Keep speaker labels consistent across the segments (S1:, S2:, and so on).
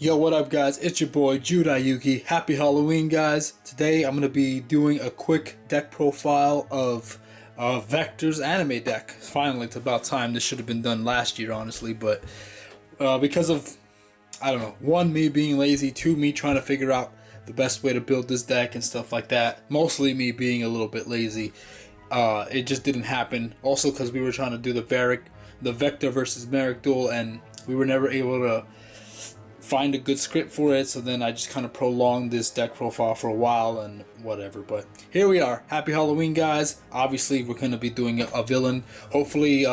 S1: Yo, what up guys, it's your boy Judayuki. Happy Halloween guys. Today I'm going to be doing a quick deck profile of Vector's anime deck. Finally, it's about time. This should have been done last year honestly, but because of, I don't know, one, me being lazy, two, me trying to figure out the best way to build this deck and stuff like that, mostly me being a little bit lazy, it just didn't happen. Also because we were trying to do the Vector versus Merrick duel and we were never able to find a good script for it, so then I just kind of prolonged this deck profile for a while and whatever. But here we are. Happy Halloween guys. Obviously we're going to be doing a villain. Hopefully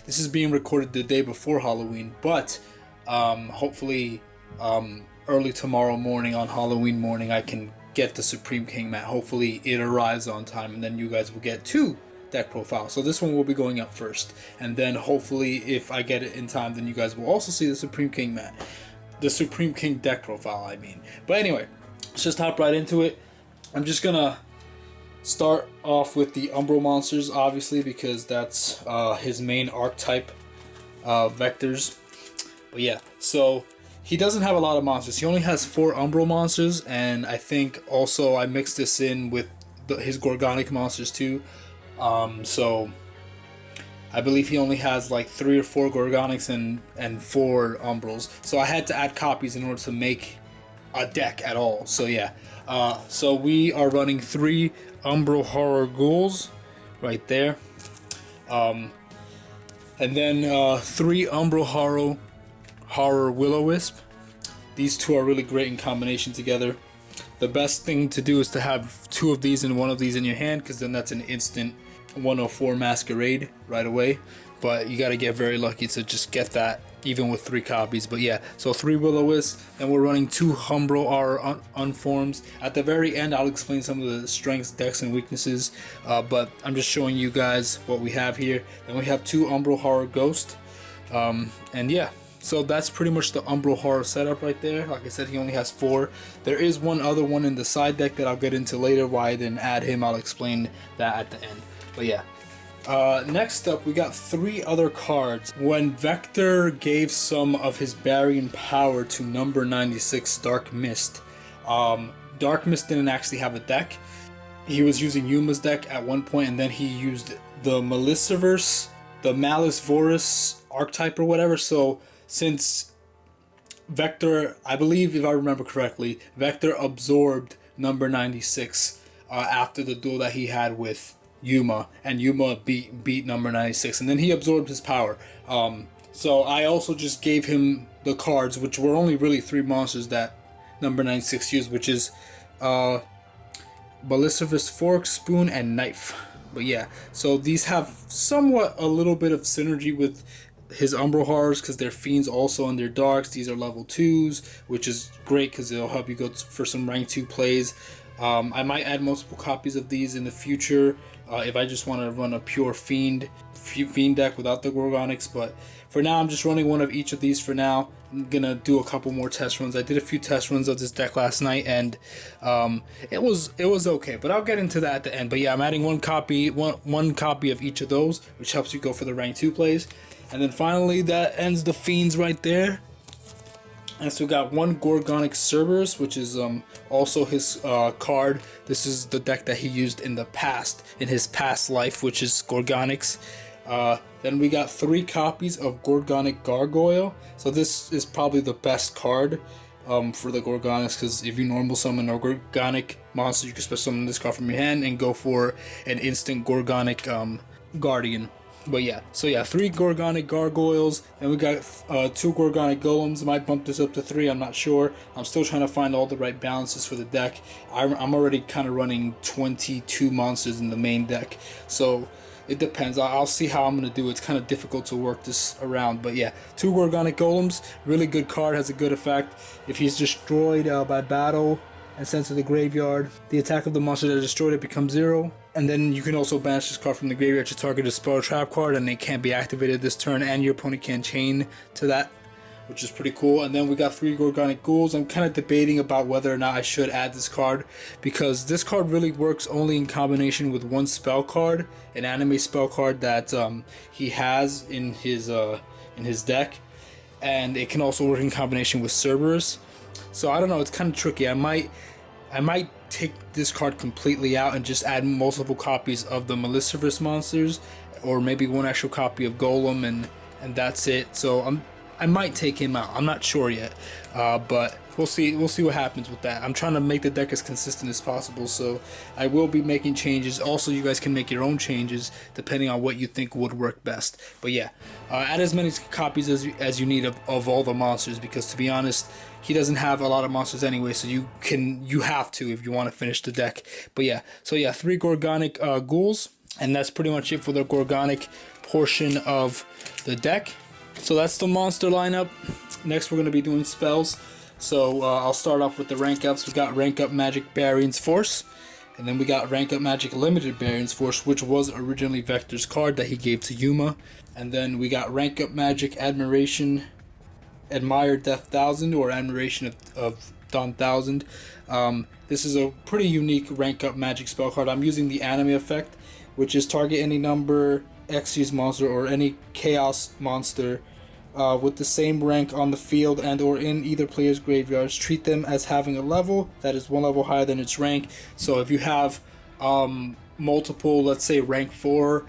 S1: this is being recorded the day before Halloween, but hopefully early tomorrow morning, on Halloween morning, I can get the Supreme King mat. Hopefully it arrives on time and then you guys will get two deck profile. So this one will be going up first, and then hopefully if I get it in time, then you guys will also see the Supreme King mat, the Supreme King deck profile I mean. But anyway, let's just hop right into it. I'm just gonna start off with the Umbral Monsters, obviously, because that's his main archetype vectors. But yeah, so he doesn't have a lot of monsters. He only has 4 Umbral Monsters, and I think also I mixed this in with his Gorgonic Monsters too. So I believe he only has like 3 or 4 Gorgonics and 4 Umbrals. So I had to add copies in order to make a deck at all. So yeah, so we are running 3 Umbral Horror Ghouls right there, and then 3 Umbral Horror Will-O-Wisp. These two are really great in combination together. The best thing to do is to have 2 of these and 1 of these in your hand, because then that's an instant 104 Masquerade right away. But you got to get very lucky to just get that even with 3 copies. But yeah, so 3 Will-O-Wisp, and we're running 2 Umbral Horror Unforms. At the very end I'll explain some of the strengths, decks, and weaknesses, but I'm just showing you guys what we have here. Then we have 2 Umbral Horror Ghost, and yeah, so that's pretty much the Umbral Horror setup right there. Like I said, he only has 4. There is one other one in the side deck that I'll get into later. Why I didn't add him, I'll explain that at the end. But yeah, next up we got 3 other cards. When Vector gave some of his Barian power to number 96 Dark Mist, Dark Mist didn't actually have a deck. He was using Yuma's deck at one point, and then he used the Malicevorous archetype or whatever. So since Vector, I believe if I remember correctly, Vector absorbed number 96 after the duel that he had with Yuma, and Yuma beat number 96, and then he absorbed his power. So I also just gave him the cards, which were only really 3 monsters that number 96 used, which is Malicevorous Fork, Spoon, and Knife. But yeah, so these have somewhat a little bit of synergy with his Umbral Horrors, because they're fiends also and they're darks. These are level 2s, which is great because it'll help you go for some rank 2 plays. I might add multiple copies of these in the future if I just want to run a pure fiend deck without the Gorgonics, but for now I'm just running 1 of each of these for now. I'm gonna do a couple more test runs. I did a few test runs of this deck last night, and it was okay, but I'll get into that at the end. But yeah, I'm adding one copy of each of those, which helps you go for the rank 2 plays. And then finally that ends the fiends right there. And so we got 1 Gorgonic Cerberus, which is also his card. This is the deck that he used in the past, in his past life, which is Gorgonics. Then we got 3 copies of Gorgonic Gargoyle. So this is probably the best card for the Gorgonics, because if you normal summon a Gorgonic monster, you can special summon this card from your hand and go for an instant Gorgonic Guardian. But yeah, so yeah, 3 Gorgonic Gargoyles, and we got 2 Gorgonic Golems. Might bump this up to 3, I'm not sure. I'm still trying to find all the right balances for the deck. I'm already kind of running 22 monsters in the main deck, so it depends. I'll see how I'm going to do it. It's kind of difficult to work this around, but yeah, 2 Gorgonic Golems, really good card, has a good effect. If he's destroyed by battle and sent to the graveyard, the attack of the monster that destroyed it becomes 0. And then you can also banish this card from the graveyard to target a spell or trap card, and it can't be activated this turn, and your opponent can't chain to that, which is pretty cool. And then we got 3 Gorgonic Ghouls. I'm kind of debating about whether or not I should add this card, because this card really works only in combination with 1 spell card, an anime spell card that he has in his deck. and it can also work in combination with Cerberus. So I don't know, it's kind of tricky. I might take this card completely out and just add multiple copies of the Malicevorous Monsters, or maybe one actual copy of Golem, and that's it. So I might take him out. I'm not sure yet, but we'll see what happens with that. I'm trying to make the deck as consistent as possible, so I will be making changes. Also, you guys can make your own changes depending on what you think would work best. But yeah, add as many copies as you need of all the monsters, because to be honest, he doesn't have a lot of monsters anyway, so you have to if you want to finish the deck. But yeah, so yeah, 3 Gorgonic Ghouls, and that's pretty much it for the Gorgonic portion of the deck. So that's the monster lineup. Next we're going to be doing spells. So I'll start off with the rank ups. We got rank up magic Barian's Force, and then we got rank up magic limited Barian's Force, which was originally Vector's card that he gave to Yuma. And then we got rank up magic Admire Death 1000, or Admiration of Dawn 1000. This is a pretty unique rank up magic spell card. I'm using the anime effect, which is target any number Xyz monster or any chaos monster with the same rank on the field and or in either player's graveyards. Treat them as having a level that is 1 level higher than its rank. So if you have multiple, let's say rank 4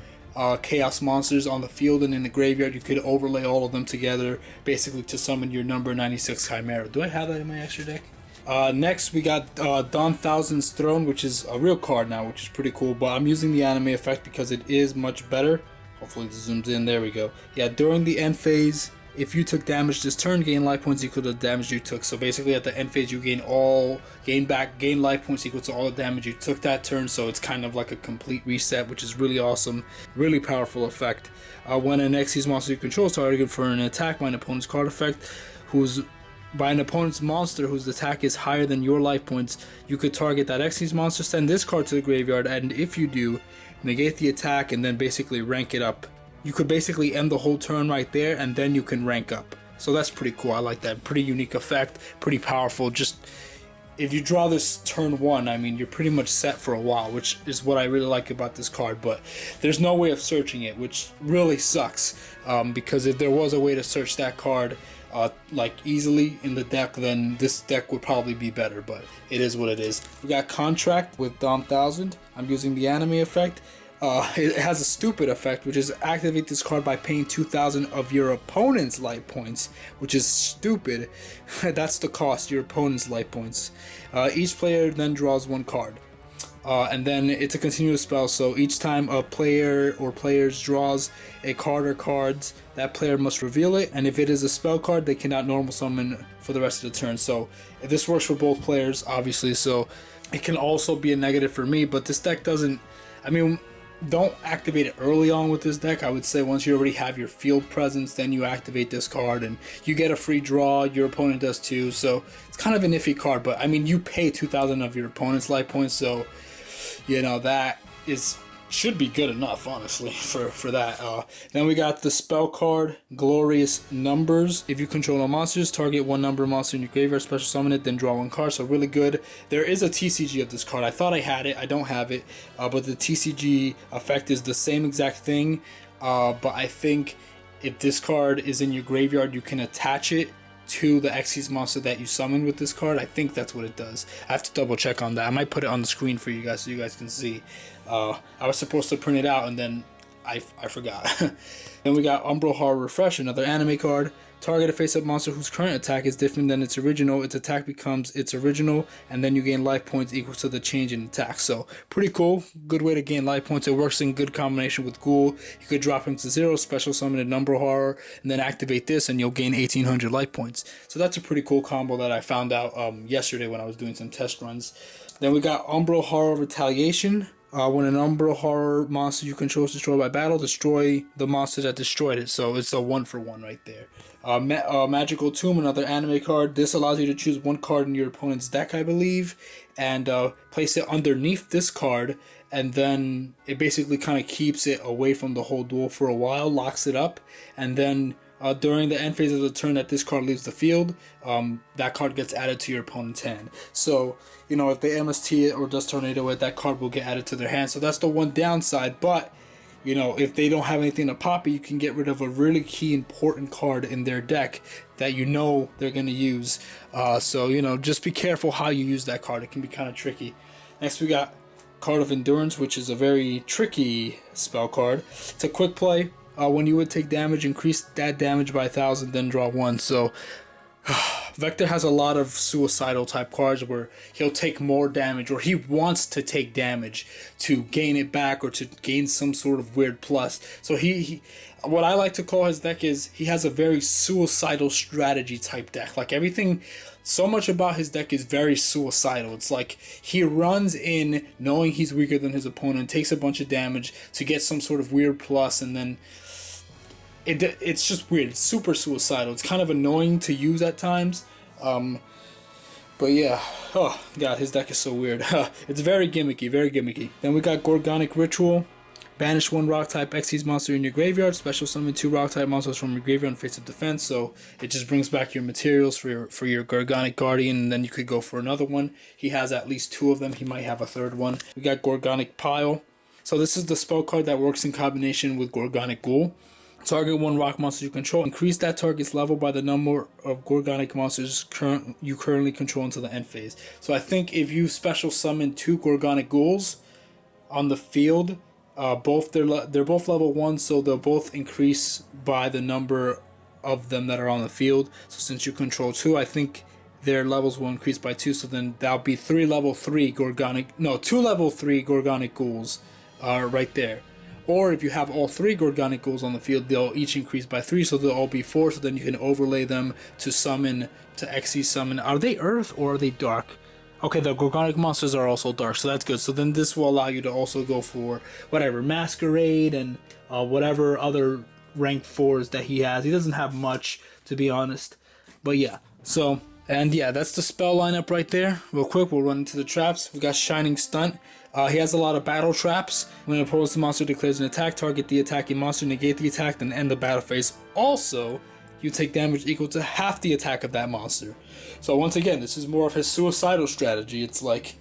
S1: chaos monsters on the field and in the graveyard, you could overlay all of them together basically to summon your number 96 Chimera. Do I have that in my extra deck? Next we got Dawn 1000's Throne, which is a real card now, which is pretty cool, but I'm using the anime effect because it is much better. Hopefully this zooms in. There we go. Yeah, during the end phase, if you took damage this turn, gain life points equal to the damage you took. So basically at the end phase, you gain life points equal to all the damage you took that turn. So it's kind of like a complete reset, which is really awesome. Really powerful effect. When an Xyz monster you control is targeted for an attack by an opponent's card effect, by an opponent's monster whose attack is higher than your life points, you could target that Xyz monster, send this card to the graveyard, and if you do, negate the attack and then basically rank it up. You could basically end the whole turn right there, and then you can rank up. So that's pretty cool. I like that. Pretty unique effect, pretty powerful. Just if you draw this turn 1, I mean, you're pretty much set for a while, which is what I really like about this card. But there's no way of searching it, which really sucks, because if there was a way to search that card like easily in the deck, then this deck would probably be better, but it is what it is. We got Contract with Dawn 1000. I'm using the anime effect. It has a stupid effect, which is activate this card by paying 2,000 of your opponent's life points, which is stupid. That's the cost, your opponent's life points. Each player then draws 1 card. And then it's a continuous spell, so each time a player or players draws a card or cards, that player must reveal it, and if it is a spell card, they cannot normal summon for the rest of the turn. So this works for both players, obviously, so it can also be a negative for me, but this deck doesn't, I mean, don't activate it early on with this deck. I would say once you already have your field presence, then you activate this card and you get a free draw. Your opponent does too, so it's kind of an iffy card, but I mean, you pay 2,000 of your opponent's life points, so you know that should be good enough, honestly, for that. Then we got the spell card Glorious Numbers. If you control no monsters, target 1 number monster in your graveyard, special summon it, then draw 1 card. So really good. There is a TCG of this card. I thought I had it, I don't have it, but the TCG effect is the same exact thing, but I think if this card is in your graveyard, you can attach it to the Xyz monster that you summon with this card. I think that's what it does. I have to double check on that. I might put it on the screen for you guys so you guys can see. I was supposed to print it out and then I forgot. Then we got Umbral Horror Refresh, another anime card. Target a face-up monster whose current attack is different than its original. Its attack becomes its original, and then you gain life points equal to the change in attack. So pretty cool. Good way to gain life points. It works in good combination with Ghoul. You could drop him to 0, special summon an Umbral Horror, and then activate this, and you'll gain 1,800 life points. So that's a pretty cool combo that I found out yesterday when I was doing some test runs. Then we got Umbral Horror Retaliation. When an Umbral Horror monster you control is destroyed by battle, destroy the monster that destroyed it. So it's a 1-for-1 right there. Magical Tomb, another anime card. This allows you to choose 1 card in your opponent's deck, I believe, and place it underneath this card, and then it basically kind of keeps it away from the whole duel for a while, locks it up, and then during the end phase of the turn that this card leaves the field, that card gets added to your opponent's hand. So, you know, if they MST it or does Tornado it, that card will get added to their hand. So that's the one downside, but you know, if they don't have anything to pop it, you can get rid of a really key important card in their deck that you know they're going to use. So, you know, just be careful how you use that card. It can be kind of tricky. Next, we got Card of Endurance, which is a very tricky spell card. It's a quick play. When you would take damage, increase that damage by 1,000, then draw 1. So Vector has a lot of suicidal type cards where he'll take more damage, or he wants to take damage to gain it back or to gain some sort of weird plus. So he what I like to call his deck is he has a very suicidal strategy type deck. Like everything, so much about his deck is very suicidal. It's like he runs in knowing he's weaker than his opponent, takes a bunch of damage to get some sort of weird plus, and then it's just weird. It's super suicidal. It's kind of annoying to use at times. But yeah, oh god, his deck is so weird. It's very gimmicky, very gimmicky. Then we got Gorgonic Ritual. Banish 1 rock type Xyz monster in your graveyard. Special summon 2 rock type monsters from your graveyard on face of defense. So it just brings back your materials for your Gorgonic Guardian, and then you could go for another one. He has at least 2 of them. He might have a 3rd one. We got Gorgonic Pile. So this is the spell card that works in combination with Gorgonic Ghoul. Target 1 rock monster you control. Increase that target's level by the number of Gorgonic monsters you currently control until the end phase. So I think if you special summon 2 Gorgonic Ghouls on the field, they're both level 1, so they'll both increase by the number of them that are on the field. So since you control 2, I think their levels will increase by 2. So then that'll be 2 level 3 Gorgonic Ghouls right there. Or if you have all 3 Gorgonic Ghouls on the field, they'll each increase by 3, so they'll all be 4. So then you can overlay them to summon, to Xyz Summon. Are they Earth or are they Dark? Okay, the Gorgonic Monsters are also Dark, so that's good. So then this will allow you to also go for whatever, Masquerade and whatever other rank 4s that he has. He doesn't have much, to be honest. But yeah, so, and yeah, that's the spell lineup right there. Real quick, we'll run into the traps. We got Shining Stunt. He has a lot of battle traps. When an opposing monster declares an attack, target the attacking monster, negate the attack, then end the battle phase. Also, you take damage equal to half the attack of that monster. So once again, this is more of his suicidal strategy. It's like,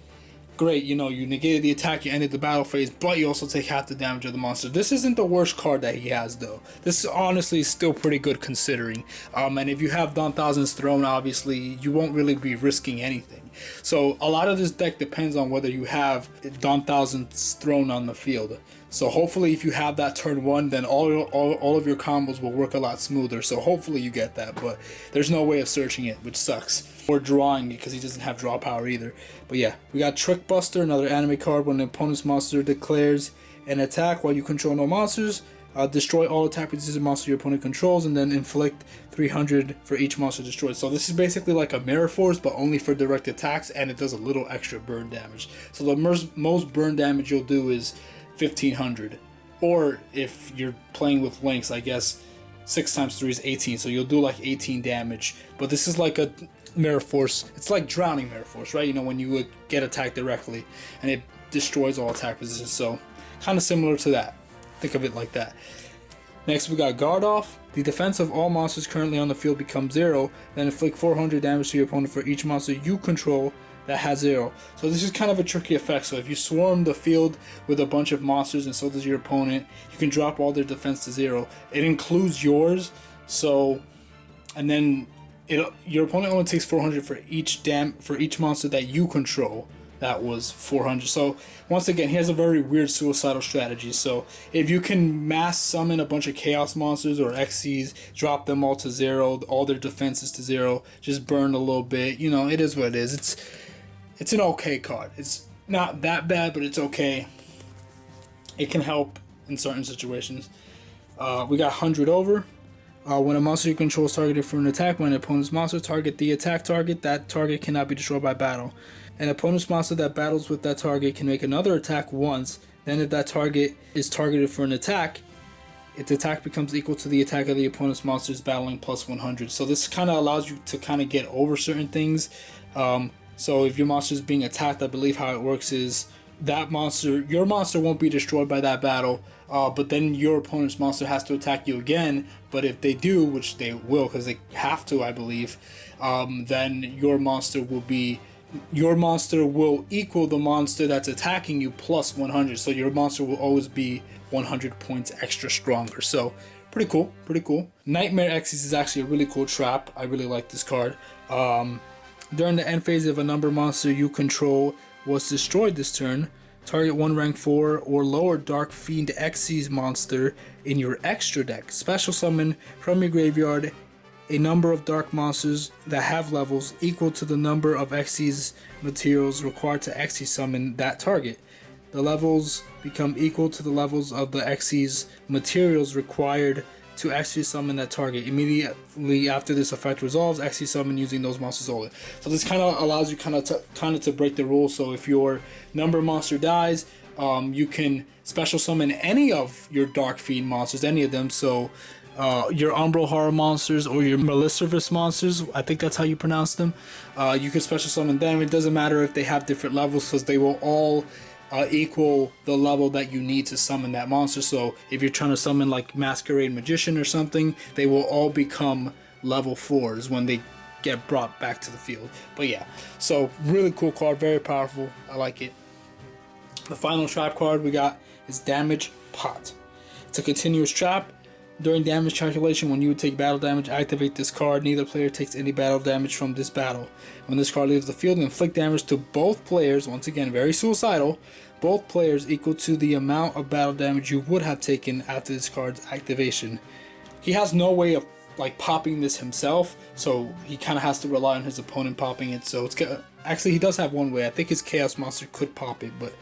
S1: great, you know, you negated the attack, you ended the battle phase, but you also take half the damage of the monster. This isn't the worst card that he has, though. This honestly is still pretty good considering. And if you have Dawn Thousand's Throne, obviously, you won't really be risking anything. So a lot of this deck depends on whether you have Dawn Thousand's Throne on the field. So hopefully if you have that turn 1, then all of your combos will work a lot smoother. So hopefully you get that, but there's no way of searching it, which sucks. Or drawing it, because he doesn't have draw power either. But yeah, we got Trick Buster, another anime card. When an opponent's monster declares an attack while you control no monsters, destroy all attack reduces monster your opponent controls, and then inflict 300 for each monster destroyed. So this is basically like a Mirror Force, but only for direct attacks, and it does a little extra burn damage. So the most burn damage you'll do is 1500, or if you're playing with links, I guess 6 times 3 is 18, so you'll do like 18 damage. But this is like a Mirror Force. It's like Drowning Mirror Force, right? You know, when you would get attacked directly and it destroys all attack positions. So kind of similar to that. Think of it like that. Next we got Guard Off. The defense of all monsters currently on the field becomes 0, then inflict 400 damage to your opponent for each monster you control that has 0. So this is kind of a tricky effect. So if you swarm the field with a bunch of monsters and so does your opponent, you can drop all their defense to 0. It includes yours. So, and then your opponent only takes 400 for each monster that you control. That was 400. So once again, he has a very weird suicidal strategy. So if you can mass summon a bunch of chaos monsters or Xyz, drop them all to 0, all their defenses to 0, just burn a little bit, you know, it is what it is. It's an okay card. It's not that bad, but it's okay. It can help in certain situations. We got 100 over. When a monster you control is targeted for an attack, when an opponent's monster target the attack target, that target cannot be destroyed by battle. An opponent's monster that battles with that target can make another attack once. Then if that target is targeted for an attack, its attack becomes equal to the attack of the opponent's monsters battling plus 100. So this kind of allows you to kind of get over certain things. So if your monster is being attacked, I believe how it works is that your monster won't be destroyed by that battle, but then your opponent's monster has to attack you again. But if they do, which they will because they have to, I believe, then your monster will be your monster will equal the monster that's attacking you plus 100. So your monster will always be 100 points extra stronger. So pretty cool, pretty cool. Nightmare Xyz is actually a really cool trap. I really like this card. During the end phase, if a number monster you control was destroyed this turn, target one rank 4 or lower Dark Fiend Xyz monster in your extra deck. Special summon from your graveyard a number of dark monsters that have levels equal to the number of Xyz materials required to Xyz summon that target. The levels become equal to the levels of the Xyz materials required to Xyz summon that target. Immediately after this effect resolves, Xyz summon using those monsters only. So this kind of allows you kind of to break the rules. So if your number monster dies, you can special summon any of your Dark Fiend monsters, any of them. So your Umbral Horror Monsters or your Malicevorous Monsters, I think that's how you pronounce them. You can special summon them. It doesn't matter if they have different levels, because they will all equal the level that you need to summon that monster. So if you're trying to summon like Masquerade Magician or something, they will all become level 4s when they get brought back to the field. But yeah, so really cool card, very powerful. I like it. The final trap card we got is Damage Pot. It's a continuous trap. During damage calculation, when you would take battle damage, activate this card. Neither player takes any battle damage from this battle. When this card leaves the field, inflict damage to both players. Once again, very suicidal. Both players equal to the amount of battle damage you would have taken after this card's activation. He has no way of like popping this himself, so he kind of has to rely on his opponent popping it. So it's actually, he does have one way. I think his Chaos Monster could pop it, but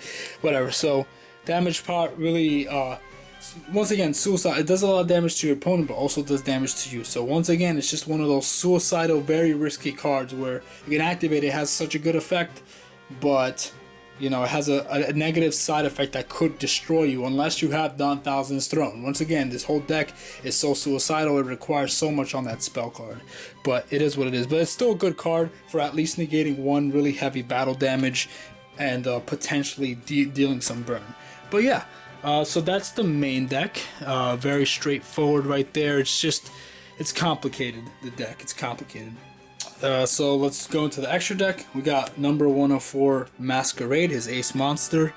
S1: whatever. So Damage Pot really once again, suicide. It does a lot of damage to your opponent, but also does damage to you. So once again, it's just one of those suicidal, very risky cards where you can activate it. It has such a good effect, but you know, it has a negative side effect that could destroy you unless you have Don Thousand's Throne. Once again, this whole deck is so suicidal. It requires so much on that spell card, but it is what it is. But it's still a good card for at least negating one really heavy battle damage and potentially dealing some burn. But yeah. So that's the main deck. Very straightforward right there. It's complicated, the deck. It's complicated. So let's go into the extra deck. We got number 104 Masquerade, his ace monster.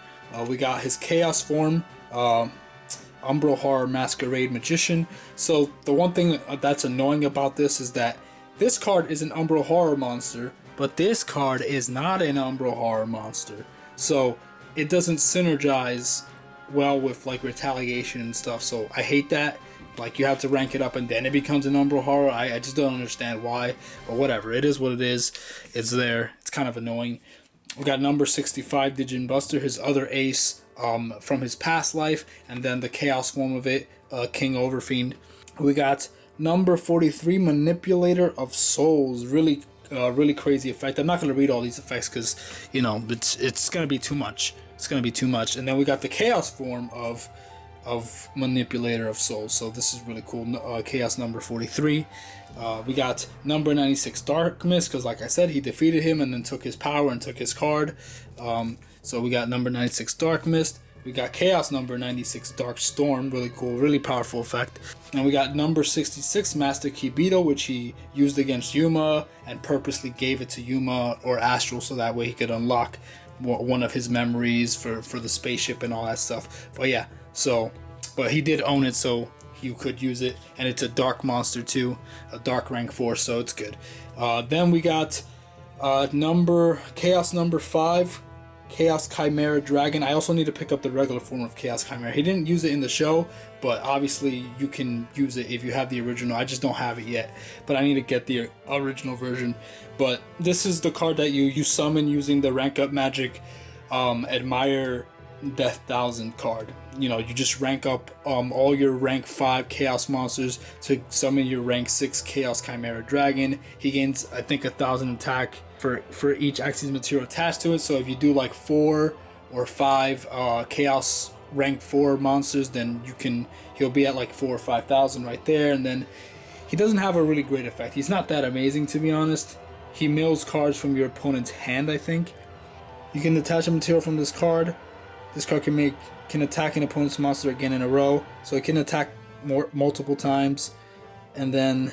S1: We got his chaos form, Umbral Horror Masquerade Magician. So the one thing that's annoying about this is that this card is an Umbral Horror monster, but this card is not an Umbral Horror monster. So it doesn't synergize well with like retaliation and stuff. So I hate that. Like, you have to rank it up and then it becomes an Umbral Horror. I just don't understand why, but whatever. It is what it is. It's there. It's kind of annoying. We got number 65 Digin Buster, his other ace from his past life, and then the chaos form of it, King Overfiend. We got number 43 Manipulator of Souls. Really crazy effect. I'm not going to read all these effects because, you know, it's going to be too much. It's going to be too much. And then we got the chaos form of Manipulator of Souls. So this is really cool. Chaos number 43. We got number 96 Dark Mist, because like I said, he defeated him and then took his power and took his card. So we got number 96 Dark Mist. We got Chaos number 96 Dark Storm. Really cool, really powerful effect. And we got number 66 Master Kibito, which he used against Yuma and purposely gave it to Yuma or Astral so that way he could unlock one of his memories for the spaceship and all that stuff. But yeah, so, but he did own it, so you could use it, and it's a dark monster too, a dark rank 4, so it's good. Then we got Chaos number 5 Chaos Chimera Dragon. I also need to pick up the regular form of Chaos Chimera. He didn't use it in the show, but obviously you can use it if you have the original. I just don't have it yet, but I need to get the original version. But this is the card that you summon using the rank up magic Admire Death 1000 card. You know, you just rank up all your rank 5 chaos monsters to summon your rank 6 Chaos Chimera Dragon. He gains, I think, 1000 attack for each Xyz material attached to it. So if you do like 4 or 5 chaos rank 4 monsters, then he'll be at like 4,000 or 5,000 right there. And then he doesn't have a really great effect. He's not that amazing, to be honest. He mills cards from your opponent's hand, I think. You can attach a material from this card. This card can attack an opponent's monster again in a row, so it can attack multiple times. And then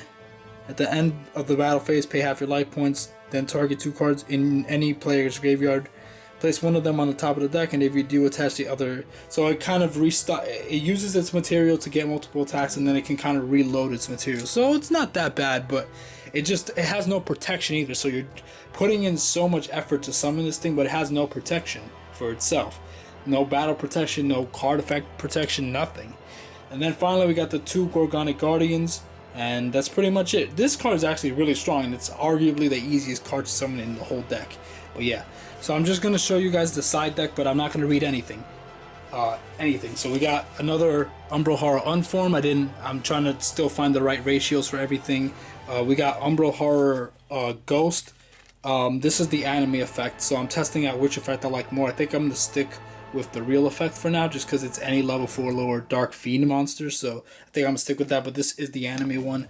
S1: At the end of the battle phase, pay half your life points, then target 2 cards in any player's graveyard. Place one of them on the top of the deck, and if you do, attach the other. So it kind of it uses its material to get multiple attacks, and then it can kind of reload its material. So it's not that bad, but it has no protection either. So you're putting in so much effort to summon this thing, but it has no protection for itself. No battle protection, no card effect protection, nothing. And then finally we got the 2 Gorgonic Guardians, and that's pretty much it. This card is actually really strong, and it's arguably the easiest card to summon in the whole deck. But yeah, so I'm just going to show you guys the side deck, but I'm not going to read anything. So we got another Umbral Horror Unform. I'm trying to still find the right ratios for everything. We got Umbral Horror Ghost. This is the anime effect, so I'm testing out which effect I like more. I think I'm going to stick with the real effect for now, just because it's any level 4 lower Dark Fiend monster, so I think I'm going to stick with that, but this is the anime one.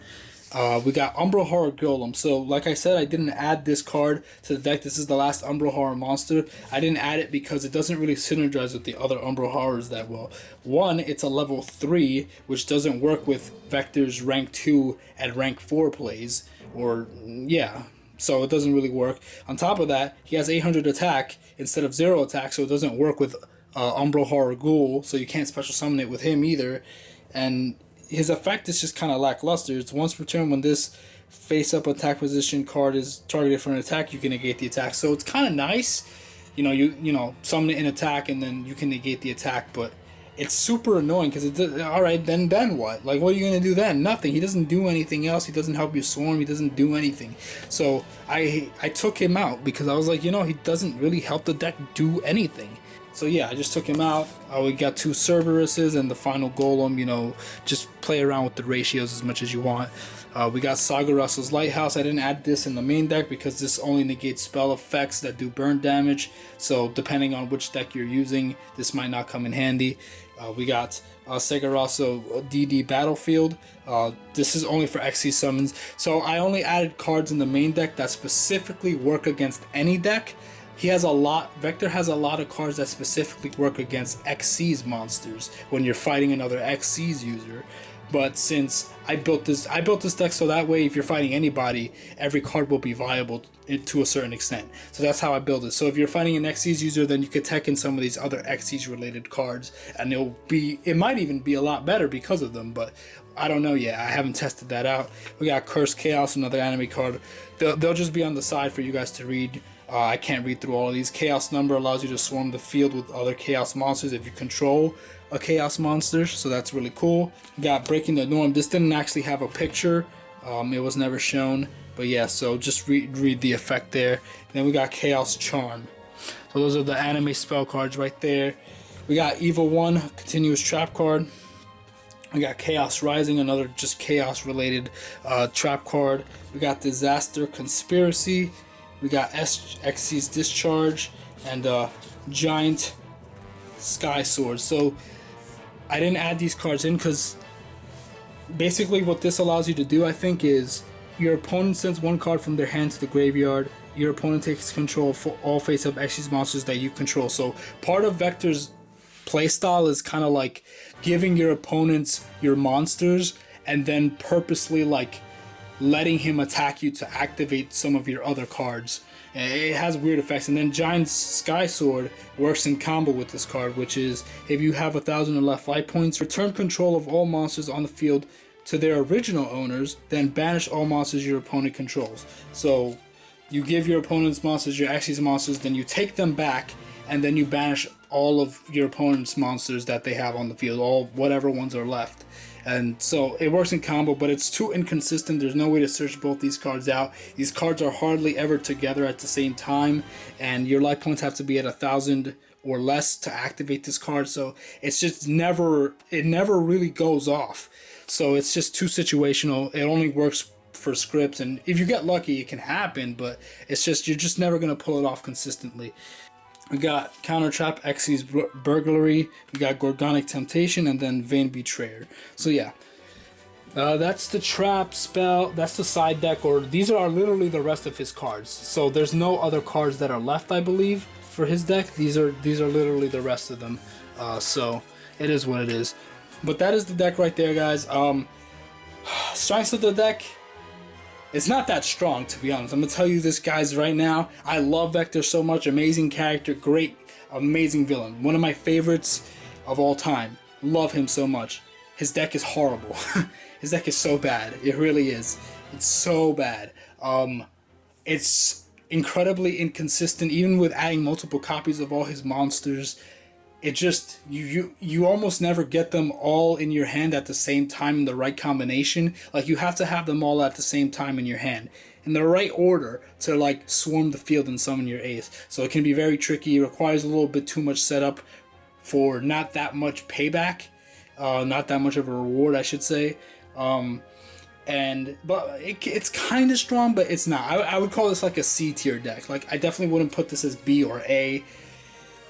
S1: We got Umbral Horror Golem. So like I said, I didn't add this card to the deck. This is the last Umbral Horror monster. I didn't add it because it doesn't really synergize with the other Umbral Horrors that well. One, it's a level 3, which doesn't work with Vector's rank 2 and rank 4 plays, or yeah, so it doesn't really work. On top of that, he has 800 attack instead of 0 attack, so it doesn't work with Umbral Horror Ghoul, so you can't special summon it with him either. And his effect is just kind of lackluster. It's once per turn when this face-up attack position card is targeted for an attack, you can negate the attack. So it's kind of nice, you know, summon it in attack and then you can negate the attack. But it's super annoying because it's all right. Then what? Like, what are you gonna do then? Nothing. He doesn't do anything else. He doesn't help you swarm. He doesn't do anything. So I took him out because I was like, you know, he doesn't really help the deck do anything. So yeah, I just took him out. We got 2 Cerberuses and the final Golem. You know, just play around with the ratios as much as you want. We got Saga Russell's Lighthouse. I didn't add this in the main deck because this only negates spell effects that do burn damage. So depending on which deck you're using, this might not come in handy. We got Segarasso DD Battlefield. This is only for Xyz summons. So I only added cards in the main deck that specifically work against any deck. Vector has a lot of cards that specifically work against Xyz monsters when you're fighting another Xyz user. But since I built this deck so that way if you're fighting anybody, every card will be viable to a certain extent. So that's how I built it. So if you're fighting an Xyz user, then you could tech in some of these other Xyz related cards, and it might even be a lot better because of them, but I don't know yet. I haven't tested that out. We got Cursed Chaos, another anime card. They'll just be on the side for you guys to read. I can't read through all of these. Chaos Number allows you to swarm the field with other Chaos monsters if you control a Chaos monster, so that's really cool. Got Breaking the Norm. This didn't actually have a picture. It was never shown, but yeah, so just read the effect there. And then we got Chaos Charm. So those are the anime spell cards right there. We got Evil One, continuous trap card. We got Chaos Rising, another just chaos related trap card. We got Disaster Conspiracy. We got Xyz Discharge and Giant Sky Sword. So I didn't add these cards in because basically what this allows you to do, I think, is your opponent sends 1 card from their hand to the graveyard. Your opponent takes control for all face-up Xyz monsters that you control. So part of Vector's playstyle is kind of like giving your opponents your monsters and then purposely like letting him attack you to activate some of your other cards. It has weird effects. And then Giant Sky Sword works in combo with this card, which is if you have 1,000 or less life points, return control of all monsters on the field to their original owners, then banish all monsters your opponent controls. So you give your opponent's monsters your Xyz monsters, then you take them back, and then you banish all of your opponent's monsters that they have on the field, all whatever ones are left. And so it works in combo, but it's too inconsistent. There's no way to search both these cards out. These cards are hardly ever together at the same time, and your life points have to be at 1,000 or less to activate this card. So it's just never really goes off. So it's just too situational. It only works for scripts, and if you get lucky, it can happen, but it's just you're just never gonna pull it off consistently. We got Counter Trap, Xyz Burglary, we got Gorgonic Temptation, and then Vain Betrayer. So yeah, that's the trap spell, that's the side deck, or these are literally the rest of his cards. So there's no other cards that are left, I believe, for his deck. These are literally the rest of them. So it is what it is. But that is the deck right there, guys. Strengths of the deck, it's not that strong, to be honest. I'm gonna tell you this, guys, right now. I love Vector so much. Amazing character, great, amazing villain. One of my favorites of all time. Love him so much. His deck is horrible. His deck is so bad. It really is. It's so bad. It's incredibly inconsistent, even with adding multiple copies of all his monsters. It just, you almost never get them all in your hand at the same time in the right combination. Like, you have to have them all at the same time in your hand in the right order to like swarm the field and summon your ace. So it can be very tricky. It requires a little bit too much setup for not that much payback, not that much of a reward, I should say. But it's kind of strong, but it's not. I would call this like a C tier deck. Like, I definitely wouldn't put this as B or A.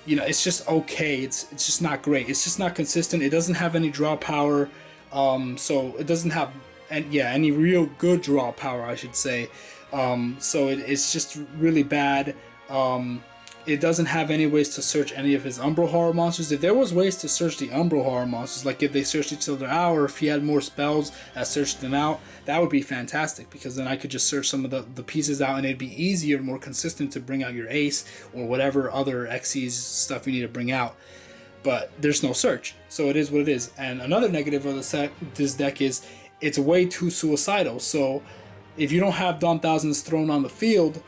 S1: You know, it's just okay. It's just not great. It's just not consistent. It doesn't have any draw power. So it doesn't have any real good draw power, I should say. So it's just really bad. It doesn't have any ways to search any of his Umbral Horror Monsters. If there was ways to search the Umbral Horror Monsters, like if they searched each other out, or if he had more spells that searched them out, that would be fantastic, because then I could just search some of the pieces out, and it'd be easier, more consistent to bring out your ace, or whatever other Xyz stuff you need to bring out. But there's no search, so it is what it is. And another negative of this deck is it's way too suicidal. So if you don't have Dawn Thousands thrown on the field,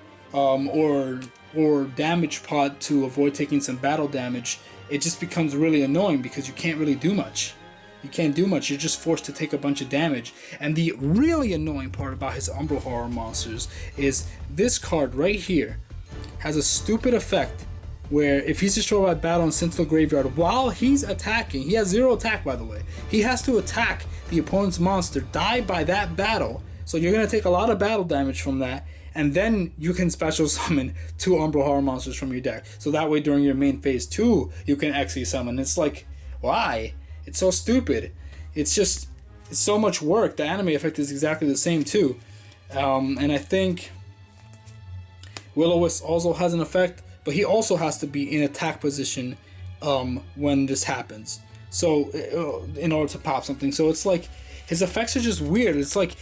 S1: or damage pod to avoid taking some battle damage, it just becomes really annoying because you can't really do much. You can't do much. You're just forced to take a bunch of damage. And the really annoying part about his Umbral Horror Monsters is this card right here has a stupid effect where if he's destroyed by battle and sent to the graveyard while he's attacking, he has 0 attack, by the way. He has to attack the opponent's monster, die by that battle. So you're going to take a lot of battle damage from that. And then you can special summon 2 Umbral Horror Monsters from your deck. So that way during your main phase 2, you can Xyz Summon. It's like, why? It's so stupid. It's so much work. The anime effect is exactly the same too. And I think Will-O-Wisp also has an effect, but he also has to be in attack position when this happens. So in order to pop something. So it's like, his effects are just weird. It's like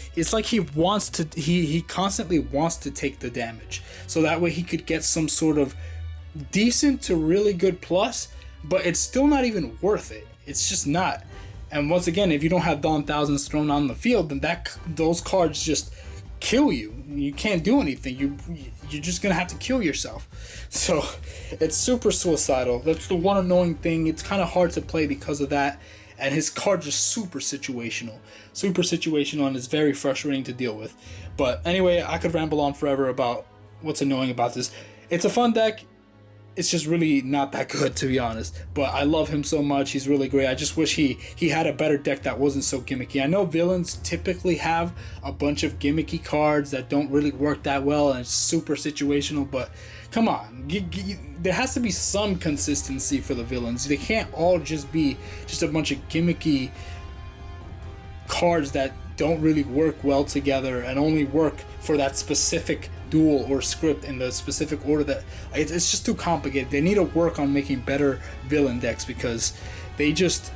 S1: he constantly wants to take the damage, so that way he could get some sort of decent to really good plus, but it's still not even worth it. It's just not. And once again, if you don't have Dawn Thousands thrown on the field, then those cards just kill you. You can't do anything. You're just gonna have to kill yourself. So it's super suicidal. That's the one annoying thing. It's kind of hard to play because of that. And his cards are super situational, and it's very frustrating to deal with. But anyway, I could ramble on forever about what's annoying about this. It's a fun deck. It's just really not that good, to be honest. But I love him so much. He's really great. I just wish he had a better deck that wasn't so gimmicky. I know villains typically have a bunch of gimmicky cards that don't really work that well, and it's super situational, but come on. There has to be some consistency for the villains. They can't all just be just a bunch of gimmicky cards that don't really work well together and only work for that specific duel or script in the specific order. That it's just too complicated. They need to work on making better villain decks, because they just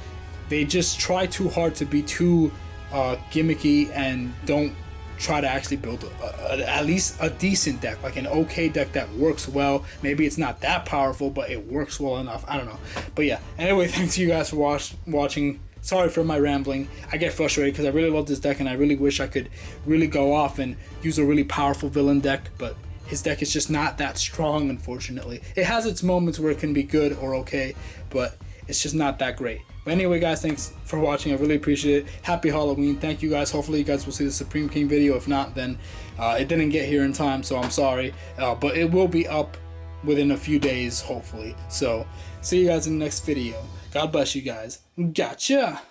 S1: try too hard to be too gimmicky and don't try to actually build at least a decent deck, like an okay deck that works well. Maybe it's not that powerful, but it works well enough. I don't know. But yeah, anyway, thanks to you guys for watching. Sorry for my rambling. I get frustrated because I really love this deck, and I really wish I could really go off and use a really powerful villain deck, but his deck is just not that strong, unfortunately. It has its moments where it can be good or okay, but it's just not that great. But anyway, guys, thanks for watching. I really appreciate it. Happy Halloween. Thank you, guys. Hopefully you guys will see the Supreme King video. If not, then it didn't get here in time, so I'm sorry. But it will be up within a few days, hopefully. So see you guys in the next video. God bless you guys. Gotcha.